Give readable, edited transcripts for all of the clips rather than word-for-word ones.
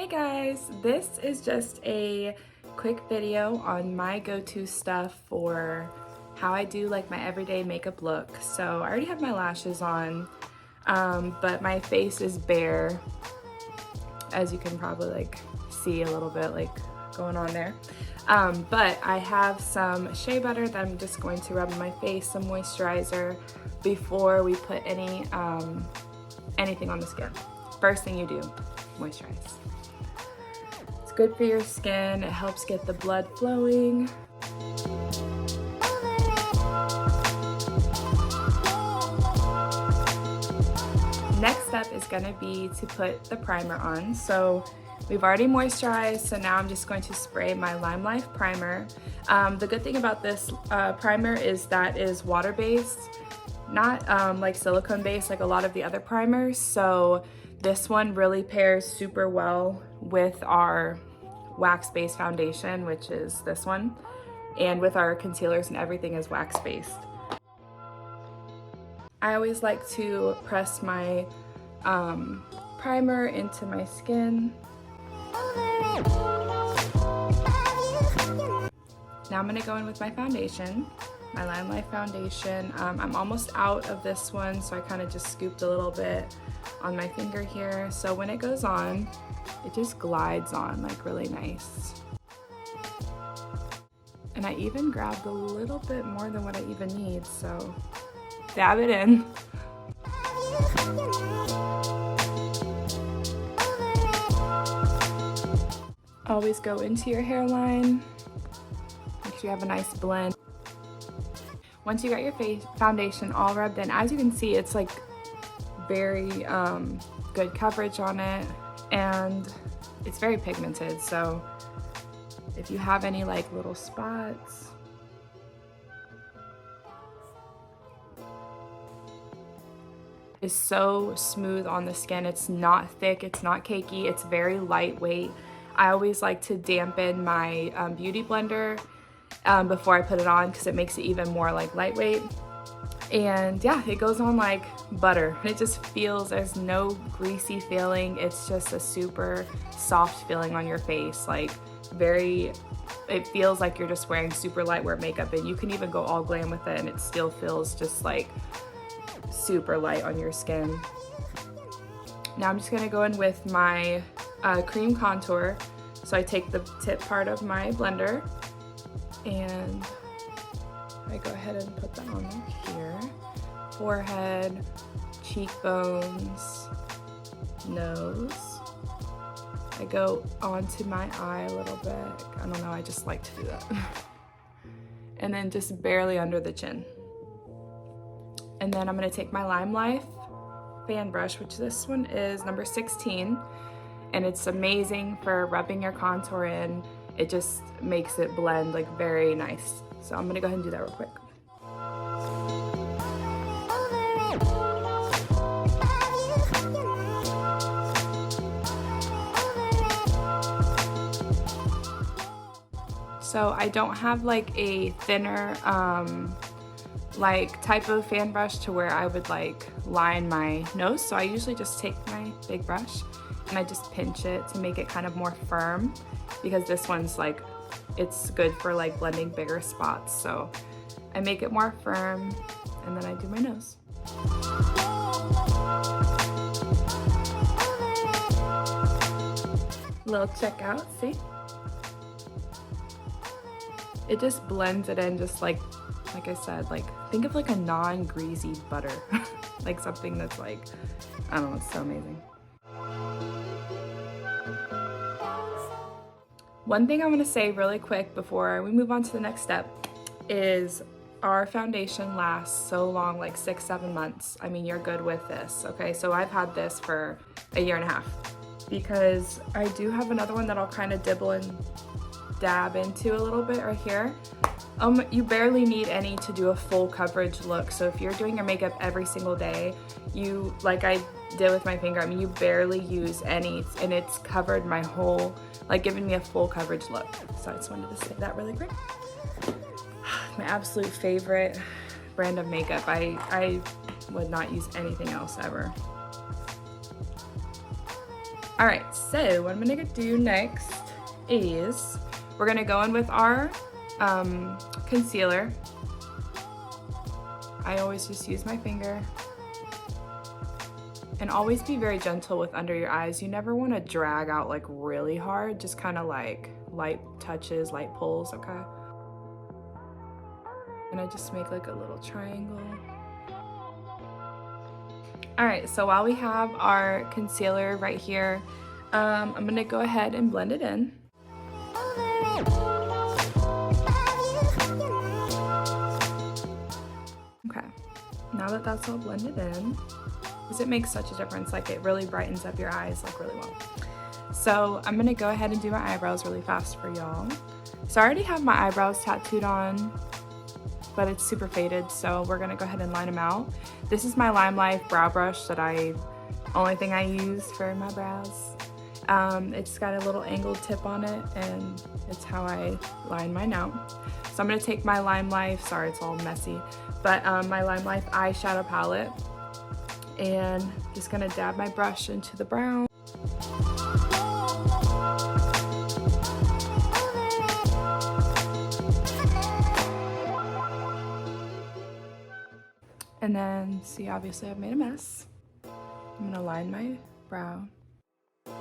Hey guys, this is just a quick video on my go-to stuff for how I do like my everyday makeup look. So I already have my lashes on, but my face is bare, as you can probably like see a little bit like going on there. But I have some shea butter that I'm just going to rub on my face, some moisturizer before we put anything on the skin. First thing you do, moisturize. It's good for your skin, it helps get the blood flowing. Next step is going to be to put the primer on. So we've already moisturized, so now I'm just going to spray my Limelife primer. The good thing about this primer is that it is water-based, not like silicone-based like a lot of the other primers. So this one really pairs super well with our wax-based foundation, which is this one, and with our concealers and everything is wax-based. I always like to press my primer into my skin. Now I'm gonna go in with my foundation, my Limelife foundation. I'm almost out of this one, so I kind of just scooped a little bit on my finger here. So when it goes on, it just glides on like really nice. And I even grabbed a little bit more than what I even need, so dab it in. Always go into your hairline. Make sure you have a nice blend. Once you got your face foundation all rubbed in, as you can see, it's like very good coverage on it, and it's very pigmented. So if you have any like little spots, is so smooth on the skin. It's not thick, it's not cakey, it's very lightweight. I always like to dampen my beauty blender before I put it on because it makes it even more like lightweight. And yeah, it goes on like butter. It just feels, there's no greasy feeling. It's just a super soft feeling on your face. Like it feels like you're just wearing super lightweight makeup, and you can even go all glam with it and it still feels just like super light on your skin. Now I'm just gonna go in with my cream contour. So I take the tip part of my blender and I go ahead and put that on here. Forehead, cheekbones, nose. I go onto my eye a little bit. I don't know, I just like to do that. And then just barely under the chin. And then I'm gonna take my Limelife fan brush, which this one is number 16. And it's amazing for rubbing your contour in. It just makes it blend like very nice. So I'm gonna go ahead and do that real quick. So I don't have like a thinner like type of fan brush to where I would like line my nose. So I usually just take my big brush and I just pinch it to make it kind of more firm, because this one's like, it's good for like blending bigger spots. So I make it more firm and then I do my nose. Little check out, see? It just blends it in, just like I said, like think of like a non-greasy butter. Like something that's like, I don't know, it's so amazing. One thing I want to say really quick before we move on to the next step is our foundation lasts so long, like 6-7 months. I mean, you're good with this, okay? So I've had this for a year and a half because I do have another one that I'll kind of dibble and dab into a little bit right here. You barely need any to do a full coverage look. So if you're doing your makeup every single day, you, like I did with my finger, I mean, you barely use any, and it's covered my whole, like giving me a full coverage look. So I just wanted to say that really quick. My absolute favorite brand of makeup. I would not use anything else ever. All right, so what I'm gonna do next is we're gonna go in with our concealer. I always just use my finger. And always be very gentle with under your eyes. You never want to drag out like really hard, just kind of like light touches, light pulls, okay? And I just make like a little triangle. All right, so while we have our concealer right here, I'm gonna go ahead and blend it in. Okay, now that that's all blended in, because it makes such a difference, like it really brightens up your eyes like really well. So I'm gonna go ahead and do my eyebrows really fast for y'all. So I already have my eyebrows tattooed on, but it's super faded, so we're gonna go ahead and line them out. This is my Limelife brow brush that only thing I use for my brows. It's got a little angled tip on it, and it's how I line mine out. So I'm gonna take my Limelife, sorry it's all messy, but my Limelife eyeshadow palette, and just gonna dab my brush into the brown. And then, see, obviously I've made a mess. I'm gonna line my brow. I'm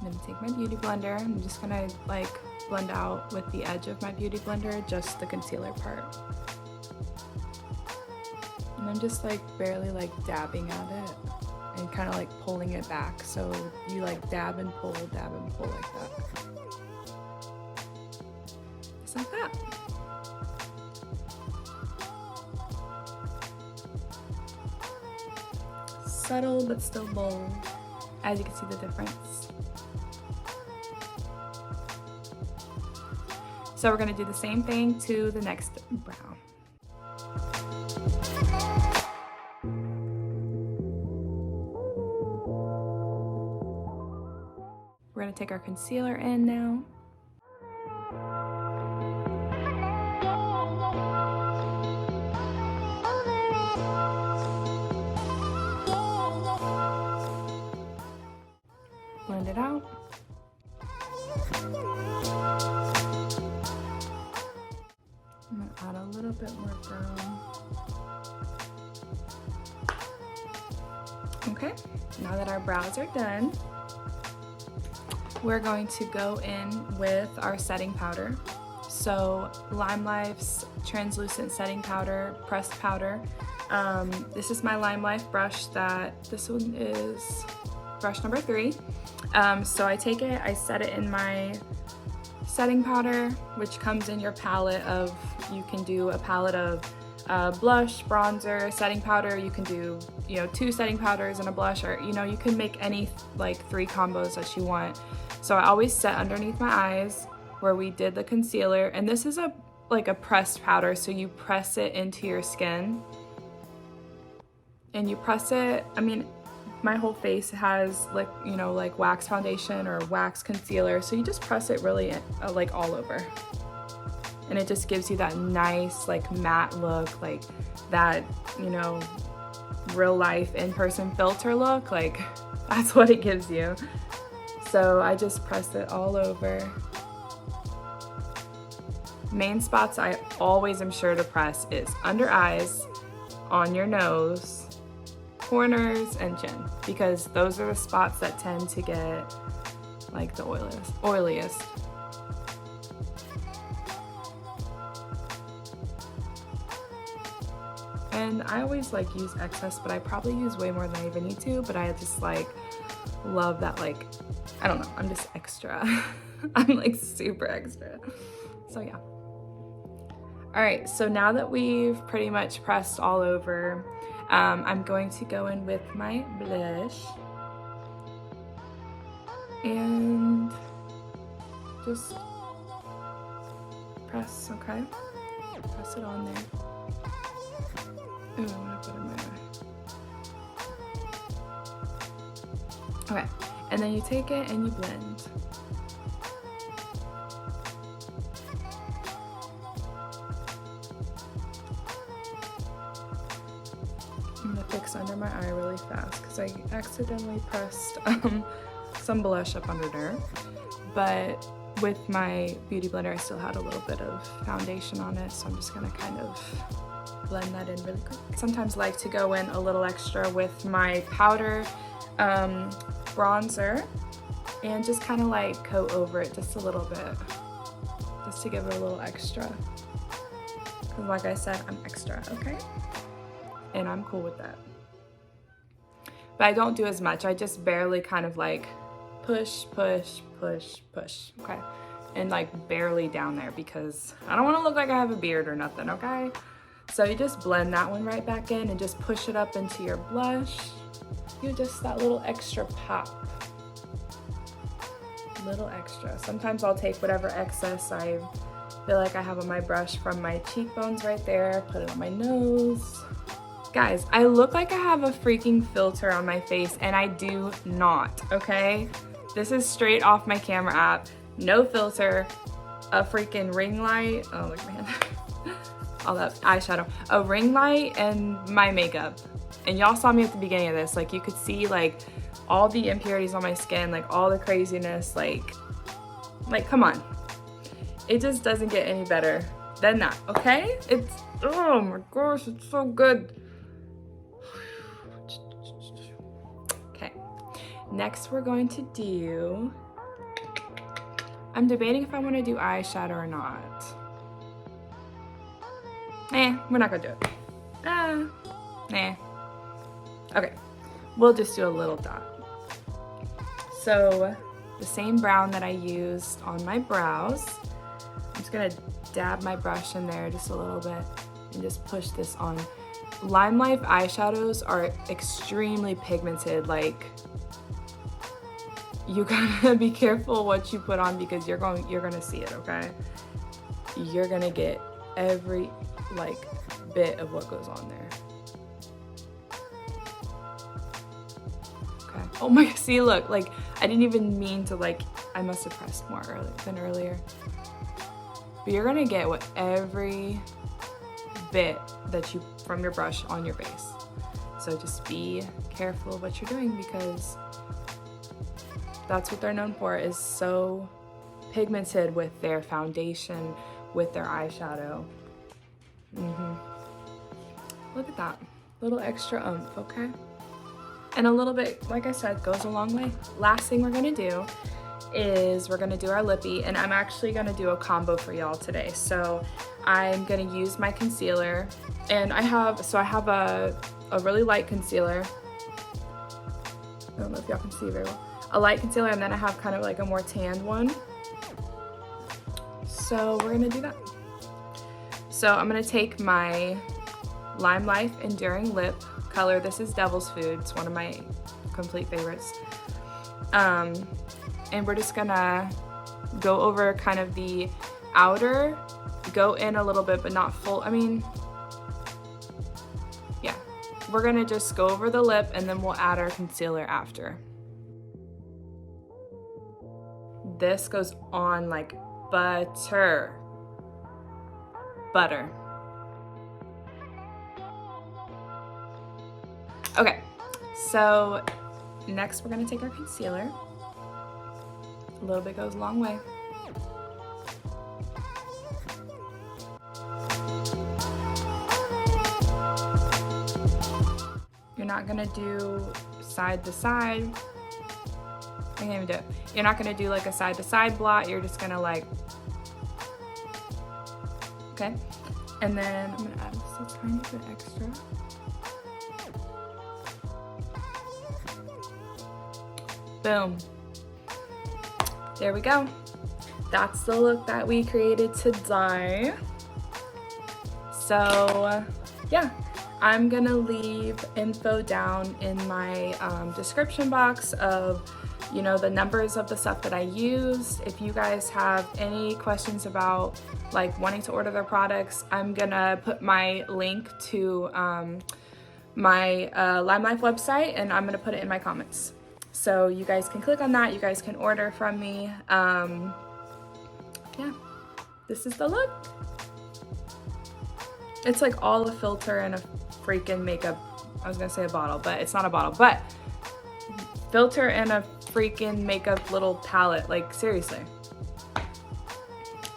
gonna take my beauty blender. I'm just gonna like blend out with the edge of my beauty blender, just the concealer part. And I'm just like barely like dabbing at it and kind of like pulling it back. So you like dab and pull like that. Just like that. Subtle but still bold, as you can see the difference. So we're gonna do the same thing to the next brow. We're gonna take our concealer in now. Blend it out. I'm gonna add a little bit more brown. Okay, now that our brows are done, we're going to go in with our setting powder. So Limelife's translucent setting powder, pressed powder. This is my Limelife brush this one is brush number 3. So I take it, I set it in my setting powder, which comes in your palette of, you can do a palette of blush, bronzer, setting powder. You can do, 2 setting powders and a blush, or, you can make any like 3 combos that you want. So I always set underneath my eyes where we did the concealer. And this is a pressed powder, so you press it into your skin. And you press it, my whole face has like wax foundation or wax concealer, so you just press it really like all over. And it just gives you that nice like matte look, like that, real life in-person filter look, like that's what it gives you. So I just press it all over. Main spots I always am sure to press is under eyes, on your nose, corners, and chin, because those are the spots that tend to get like the oiliest. And I always like use excess, but I probably use way more than I even need to, but I just like love that, like, I don't know, I'm just extra. I'm like super extra. So yeah. All right, so now that we've pretty much pressed all over, I'm going to go in with my blush and just press, okay? Press it on there. Ooh, I'm gonna put it in my eye. Okay, and then you take it and you blend. fix under my eye really fast because I accidentally pressed some blush up under there. But with my beauty blender, I still had a little bit of foundation on it, so I'm just gonna kind of blend that in really quick. I sometimes like to go in a little extra with my powder bronzer and just kind of like coat over it just a little bit, just to give it a little extra. Because like I said, I'm extra, okay? And I'm cool with that. But I don't do as much. I just barely kind of like push, push, push, push, okay? And like barely down there because I don't want to look like I have a beard or nothing, okay? So you just blend that one right back in and just push it up into your blush. You just that little extra pop. Little extra. Sometimes I'll take whatever excess I feel like I have on my brush from my cheekbones right there, put it on my nose. Guys, I look like I have a freaking filter on my face and I do not, okay? This is straight off my camera app, no filter, a freaking ring light, oh look man, all that eyeshadow, a ring light and my makeup. And y'all saw me at the beginning of this, like you could see like all the impurities on my skin, like all the craziness, like come on. It just doesn't get any better than that, okay? It's, oh my gosh, it's so good. Okay, next we're going to do, I'm debating if I want to do eyeshadow or not. We're not gonna do it. Okay, we'll just do a little dot. So the same brown that I used on my brows, I'm just gonna dab my brush in there just a little bit and just push this on. Limelife eyeshadows are extremely pigmented. Like, you gotta be careful what you put on because you're gonna see it, okay? You're gonna get every like bit of what goes on there. Okay. Oh my, see, look, like I didn't even mean to, like, I must have pressed more earlier. But you're gonna get what every bit that you from your brush on your face. So just be careful of what you're doing because that's what they're known for, is so pigmented with their foundation, with their eyeshadow. Look at that, little extra oomph, okay? And a little bit, like I said, goes a long way. Last thing we're gonna do is we're gonna do our lippy, and I'm actually gonna do a combo for y'all today. So I'm gonna use my concealer, and I have a really light concealer. I don't know if y'all can see very well. A light concealer, and then I have kind of like a more tanned one. So we're gonna do that. So I'm gonna take my Limelife Enduring Lip color. This is Devil's Food. It's one of my complete favorites. And we're just gonna go over kind of the outer, go in a little bit, but not full. I mean, yeah. We're gonna just go over the lip and then we'll add our concealer after. This goes on like butter. Butter. Okay, so next we're gonna take our concealer. A little bit goes a long way. You're not gonna do side to side. I can't even do it. You're not gonna do like a side to side blot. You're just gonna like, okay. And then I'm gonna add just a tiny bit extra. Boom. There we go. That's the look that we created today. So yeah, I'm gonna leave info down in my description box of, you know, the numbers of the stuff that I used. If you guys have any questions about like wanting to order their products, I'm gonna put my link to my Limelife website, and I'm gonna put it in my comments. So you guys can click on that, you guys can order from me. Yeah, this is the look. It's like all a filter and a freaking makeup I was gonna say a bottle, but it's not a bottle. But filter in a freaking makeup little palette, like seriously.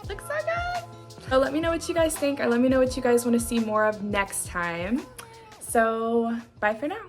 Looks so good. So let me know what you guys think, or let me know what you guys want to see more of next time. So bye for now.